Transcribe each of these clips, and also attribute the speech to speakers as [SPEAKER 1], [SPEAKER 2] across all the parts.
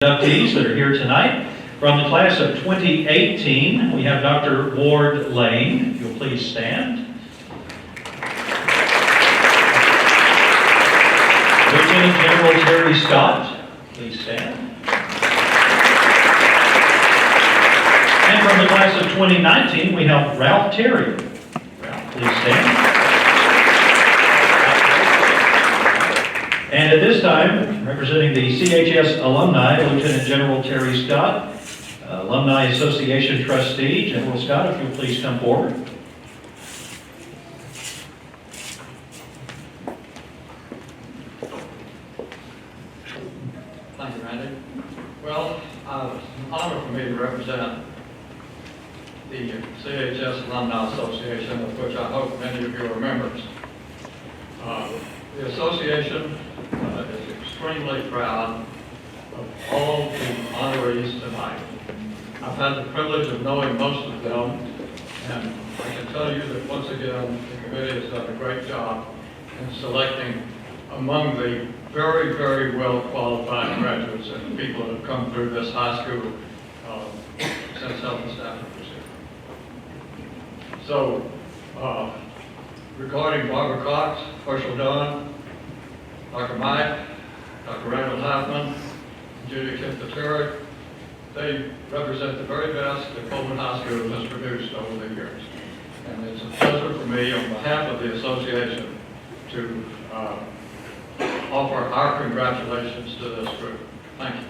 [SPEAKER 1] Inductees that are here tonight. From the class of 2018, we have Dr. Ward Lane. If you'll please stand. Lieutenant General Terry Scott, please stand. And from the class of 2019, we have Ralph Terry. Ralph, please stand. And at this time, representing the CHS alumni, Lieutenant General Terry Scott, Alumni Association Trustee. General Scott, if you'll please come forward.
[SPEAKER 2] Thank you, Randy. Well, it's an honor for me to represent the CHS Alumni Association, of which I hope many of you are members. The association is extremely proud of all the honorees tonight. I've had the privilege of knowing most of them, and I can tell you that once again, the committee has done a great job in selecting among the very, very well qualified graduates and people that have come through this high school since Health and Staffing was here. So, regarding Barbara Cox, Herschel Dunn, Dr. Mike, Dr. Randall Hoffman, Judy Kempatera, they represent the very best that Coleman High School has produced over the years. And it's a pleasure for me, on behalf of the association, to offer our congratulations to this group. Thank you.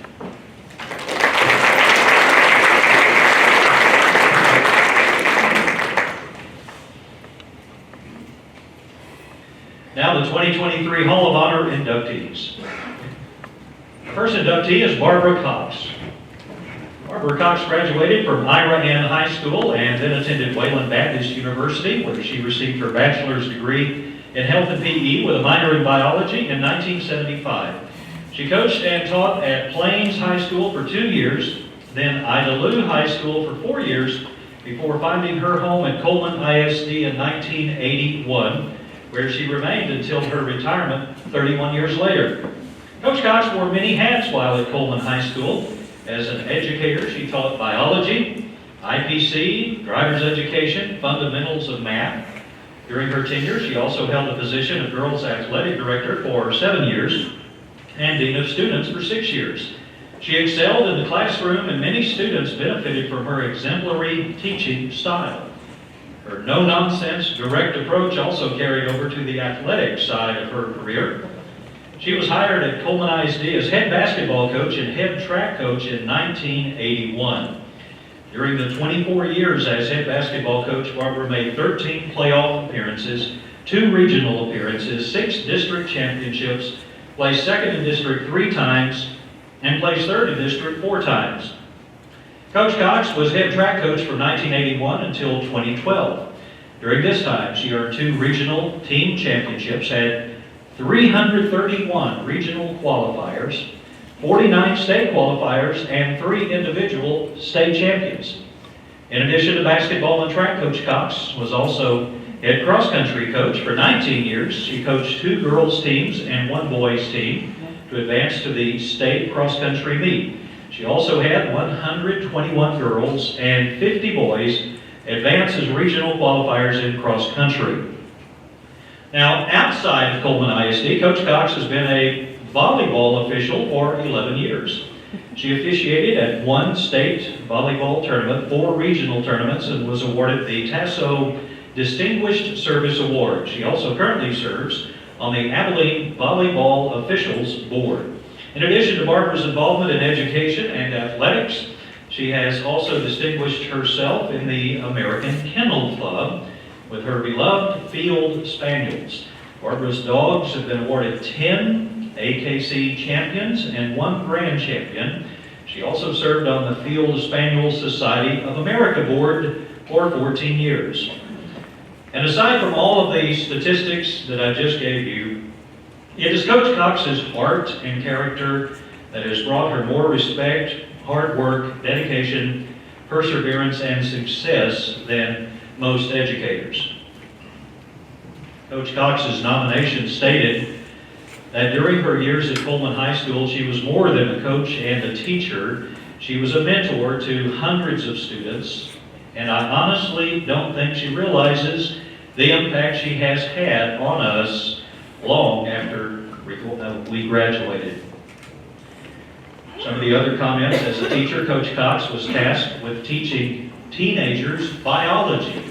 [SPEAKER 1] Now the 2023 Hall of Honor inductees. The first inductee is Barbara Cox. Barbara Cox graduated from Ira Ann High School and then attended Wayland Baptist University, where she received her bachelor's degree in health and PE with a minor in biology in 1975. She coached and taught at Plains High School for 2 years, then Idalou High School for 4 years, before finding her home at Coleman ISD in 1981, where she remained until her retirement 31 years later. Coach Cox wore many hats while at Coleman High School. As an educator, she taught biology, IPC, driver's education, fundamentals of math. During her tenure, she also held the position of girls athletic director for 7 years and dean of students for 6 years. She excelled in the classroom, and many students benefited from her exemplary teaching style. Her no-nonsense, direct approach also carried over to the athletic side of her career. She was hired at Coleman ISD as head basketball coach and head track coach in 1981. During the 24 years as head basketball coach, Barbara made 13 playoff appearances, 2 regional appearances, 6 district championships, placed second in district 3 times, and placed third in district 4 times. Coach Cox was head track coach from 1981 until 2012. During this time, she earned 2 regional team championships, had 331 regional qualifiers, 49 state qualifiers, and 3 individual state champions. In addition to basketball and track, Coach Cox was also head cross-country coach for 19 years. She coached 2 girls teams and 1 boys team to advance to the state cross-country meet. She also had 121 girls and 50 boys advance as regional qualifiers in cross-country. Now, outside of Coleman ISD, Coach Cox has been a volleyball official for 11 years. She officiated at 1 state volleyball tournament, 4 regional tournaments, and was awarded the Tasso Distinguished Service Award. She also currently serves on the Abilene Volleyball Officials Board. In addition to Barbara's involvement in education and athletics, she has also distinguished herself in the American Kennel Club with her beloved field spaniels. Barbara's dogs have been awarded 10 AKC champions and 1 grand champion. She also served on the Field Spaniel Society of America board for 14 years. And aside from all of the statistics that I just gave you, it is Coach Cox's heart and character that has brought her more respect, hard work, dedication, perseverance, and success than most educators. Coach Cox's nomination stated, that during her years at Coleman High School, she was more than a coach and a teacher. She was a mentor to hundreds of students, and I honestly don't think she realizes the impact she has had on us long after we graduated. Some of the other comments: as a teacher, Coach Cox was tasked with teaching teenagers biology.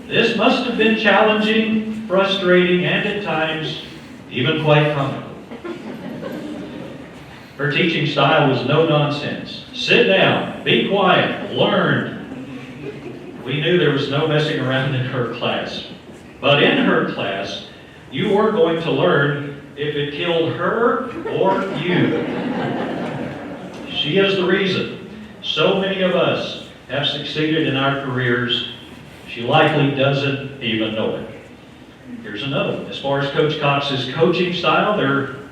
[SPEAKER 1] This must have been challenging, frustrating, and at times even quite comical. Her teaching style was no nonsense. Sit down, be quiet, learn. We knew there was no messing around in her class. But in her class, you were going to learn if it killed her or you. She is the reason so many of us have succeeded in our careers. She likely doesn't even know it. Here's another one. As far as Coach Cox's coaching style,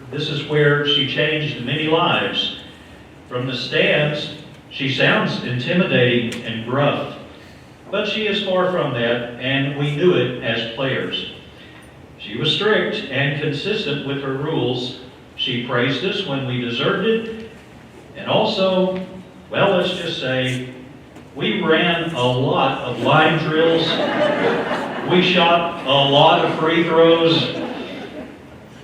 [SPEAKER 1] this is where she changed many lives. From the stands, she sounds intimidating and gruff, but she is far from that, and we knew it as players. She was strict and consistent with her rules. She praised us when we deserved it, and also, well, let's just say, we ran a lot of line drills. We shot a lot of free throws.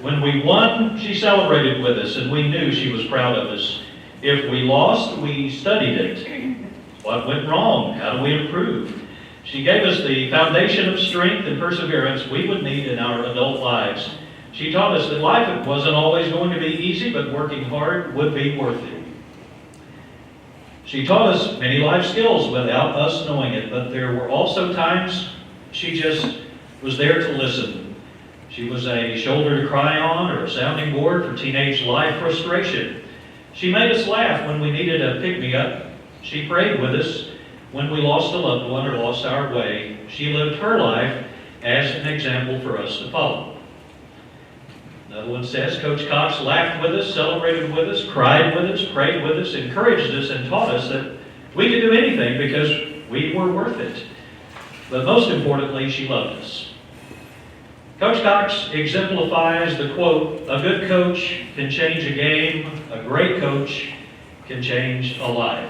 [SPEAKER 1] When we won, she celebrated with us, and we knew she was proud of us. If we lost, we studied it. What went wrong? How do we improve? She gave us the foundation of strength and perseverance we would need in our adult lives. She taught us that life wasn't always going to be easy, but working hard would be worth it. She taught us many life skills without us knowing it, but there were also times she just was there to listen. She was a shoulder to cry on or a sounding board for teenage life frustration. She made us laugh when we needed a pick-me-up. She prayed with us when we lost a loved one or lost our way. She lived her life as an example for us to follow. Another one says, Coach Cox laughed with us, celebrated with us, cried with us, prayed with us, encouraged us, and taught us that we could do anything because we were worth it. But most importantly, she loved us. Coach Cox exemplifies the quote, "A good coach can change a game, a great coach can change a life."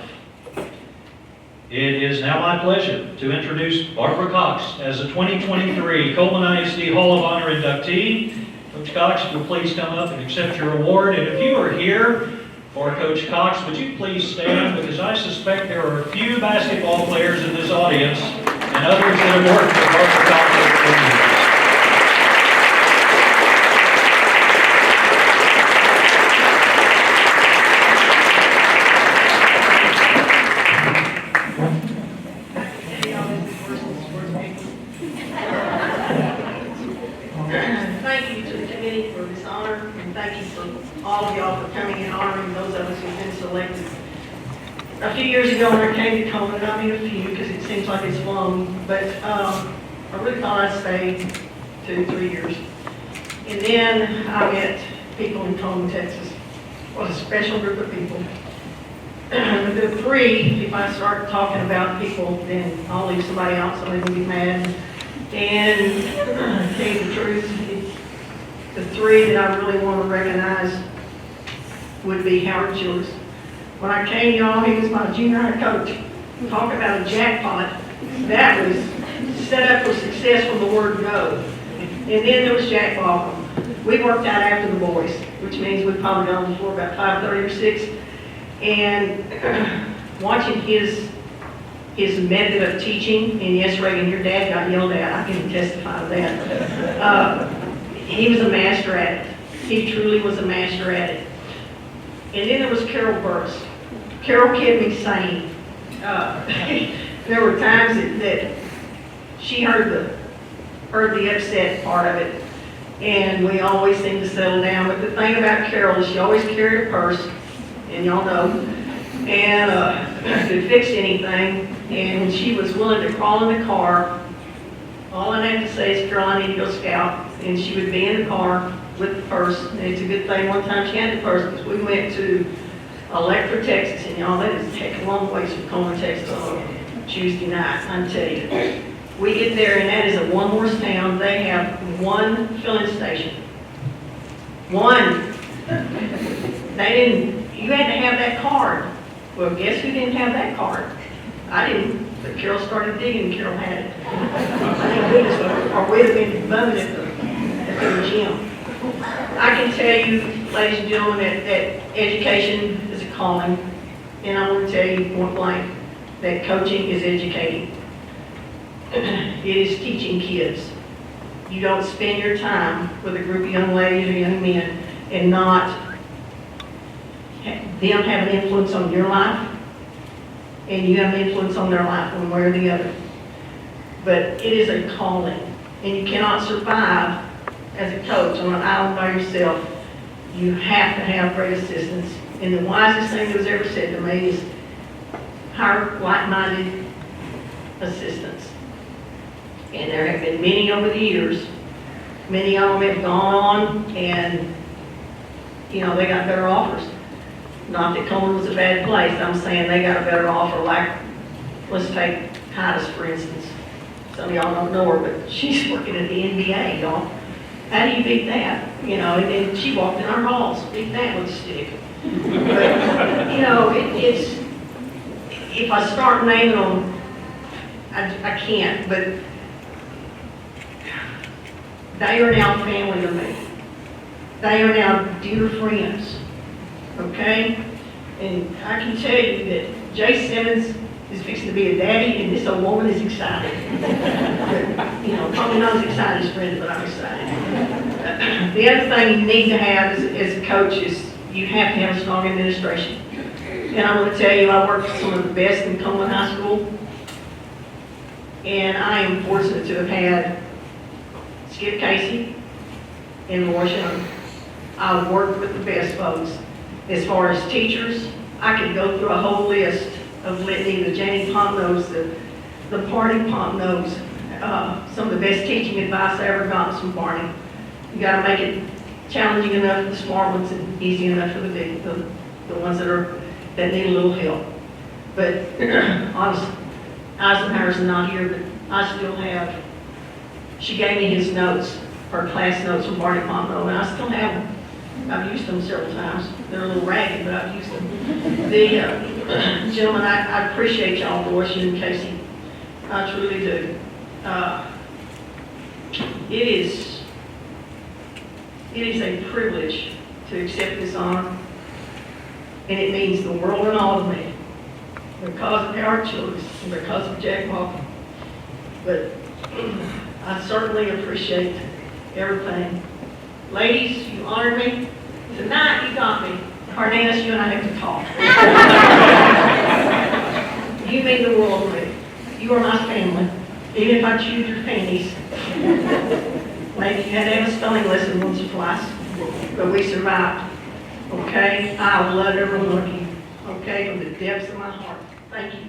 [SPEAKER 1] It is now my pleasure to introduce Barbara Cox as a 2023 Coleman ISD Hall of Honor inductee. Coach Cox, if you'll please come up and accept your award. And if you are here for Coach Cox, would you please stand? Because I suspect there are a few basketball players in this audience and others that have worked with Barbara Cox over the years.
[SPEAKER 3] Thank you to the committee for this honor, and thank you for all of y'all for coming and honoring those of us who've been selected. A few years ago when I came to Coleman, I mean a few because it seems like it's long, but I really thought I'd stay 2-3 years. And then I met people in Coleman, Texas. What a special group of people. The three, if I start talking about people, then I'll leave somebody out, somebody will be mad. And to tell you the truth, the three that I really want to recognize would be Howard Childress. When I came, y'all, he was my junior high coach. Talk about a jackpot. That was set up for success from the word go. And then there was Jack Baldwin. We worked out after the boys, which means we probably got on the floor about 5:30 or 6. And watching his method of teaching, and yes, Reagan, your dad got yelled at. I can testify to that. He was a master at it. He truly was a master at it. And then there was Carol Burris. Carol kept me sane. There were times that she heard the upset part of it, and we always seemed to settle down. But the thing about Carol is she always carried a purse, and y'all know, and could fix anything. And when she was willing to crawl in the car, all I had to say is, "Carol, I need to go scout." And she would be in the car with the purse. And it's a good thing one time she had the purse because we went to Electra, Texas. And y'all, that is a heck of a long ways from Coleman, Texas on Tuesday night, I tell you. We get there, and that is a one-horse town. They have one filling station. One. They didn't, you had to have that card. Well, guess who didn't have that card? I didn't, but Carol started digging and Carol had it. Thank goodness, or we'd have been bumming at the gym. I can tell you, ladies and gentlemen, that education is a calling, and I want to tell you point blank, that coaching is educating. It is teaching kids. You don't spend your time with a group of young ladies or young men and not them have an influence on your life, and you have an influence on their life one way or the other. But it is a calling, and you cannot survive as a coach on an island by yourself. You have to have great assistance. And the wisest thing that was ever said to me is hire like-minded assistants. And there have been many over the years. Many of them have gone on and, you know, they got better offers. Not that Coleman was a bad place, I'm saying they got a better offer, like, let's take Titus, for instance. Some of y'all don't know her, but she's working at the NBA, y'all. How do you beat that? You know, and she walked in our halls, beat that with a stick. But, you know, it's, if I start naming them, I can't, but they are now family to me. They are now dear friends, okay? And I can tell you that Jay Simmons is fixing to be a daddy, and this old woman is excited. But, you know, probably not as excited as Brenda, but I'm excited. The other thing you need to have as a coach is you have to have a strong administration. And I'm going to tell you, I worked with some of the best in Coleman High School, and I am fortunate to have had Skip Casey and Laura Young. I've worked with the best folks. As far as teachers, I could go through a whole list of litany, the Janie Pontos, the Barney Pontos, some of the best teaching advice I ever got from Barney. You got to make it challenging enough for the smart ones and easy enough for the ones that need a little help. But honestly, Eisenhower's not here, but I still have. She gave me his notes, her class notes from Barney Ponto, and I still have them. I've used them several times. They're a little ragged, but I've used them. The gentlemen, I appreciate y'all, Doris and Casey. I truly do. It is a privilege to accept this honor, and it means the world and all to me, because of Howard Childress and because of Jack Walker. But I certainly appreciate everything. Ladies, you honored me. Tonight, you got me. Cardenas, you and I have to talk. You mean the world to me. You are my family, even if I choose your panties. Maybe you had to have a spelling lesson once or twice, but we survived. Okay? I love every one of you. Okay? From the depths of my heart. Thank you.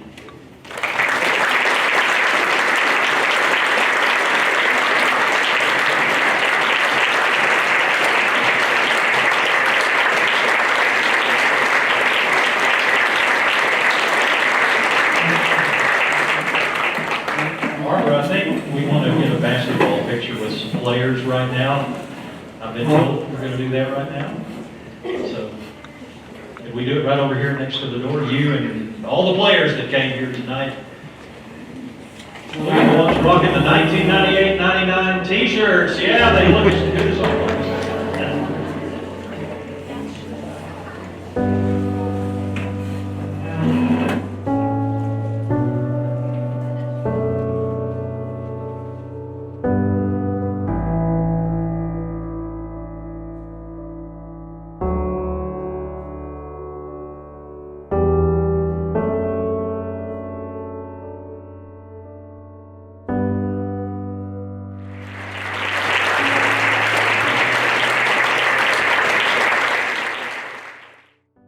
[SPEAKER 1] Barbara, I think we want to get a basketball picture with some players right now. I've been told we're going to do that right now. So, if we do it right over here next to the door, you and all the players that came here tonight. Look at the ones rocking the 1998-99 t-shirts. Yeah, they look as good as all.